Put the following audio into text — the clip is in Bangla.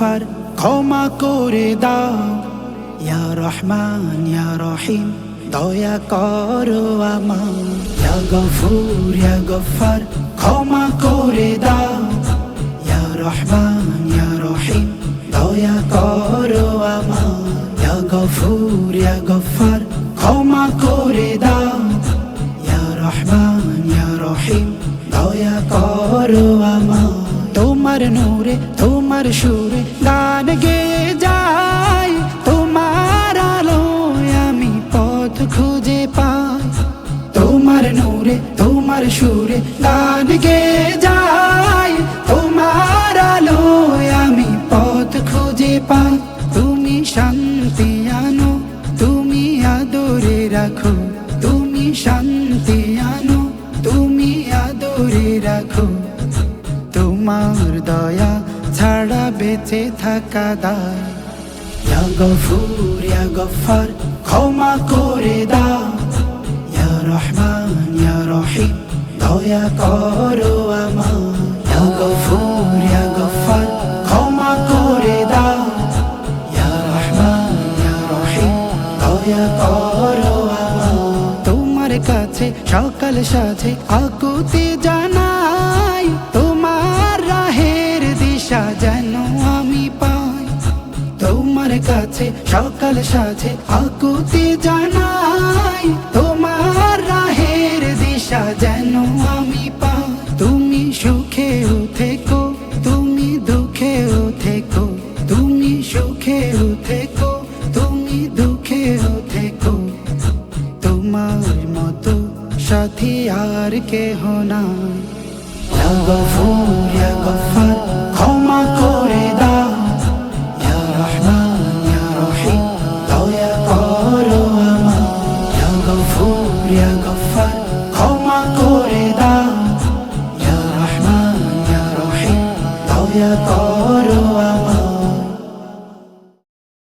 গফফার ক্ষমা করে দাও, ইয়া রহমান ইয়া রহিম দয়া করো আমার। ইয়া গফুর ইয়া গফফার ক্ষমা করে দাও, ইয়া রহমান ইয়া রহিম দয়া করো আমার। ইয়া গফুর ইয়া গফফার ক্ষমা করে দাও, ইয়া রহমান ইয়া রহিম দয়া করো আমার। তোমার নূরে তোমার সুরে গান গেয়ে যাই, তোমার আলোয় আমি পথ খুঁজে পাই। তোমার নূরে তোমার সুরে গান গেয়ে যাই, তোমার আলোয় আমি পথ খুঁজে পাই। তুমি শান্তি আনো, তুমি আদরে রাখো, তুমি শান্তি আনো, তুমি আদরে রাখো। তোমার দয়া ছাড়া বেঁচে থাকা দায়। ইয়া গফুর ইয়া গফফার ক্ষমা করে দাও, ইয়া রহমান ইয়া রহিম দয়া করো আমার। ইয়া গফুর ইয়া গফফার ক্ষমা করে দাও, ইয়া রহমান ইয়া রহিম দয়া করো আমার। তোমার কাছে সকাল সাজে আকুতি জানাই, তোমার রাহের দিশা যেন আমি পাই। তোমার কাছে সকাল সাজে আকুতি জানাই, তোমার রাহের দিশা যেন আমি পাই। তুমি সুখেও থেকো, তুমি দুঃখেও থেকো, তুমি সুখেও থেকো, তুমি দুঃখেও থেকো। তোমার মতো সাথী আর কেহ নাই। ইয়া গফুর ইয়া গফফার ক্ষমা করে দাও, ইয়া রহমান ইয়া রহিম দয়া করো আমার। ইয়া গফুর ইয়া গফফার ক্ষমা করে দাও, ইয়া রহমান ইয়া রহিম দয়া করো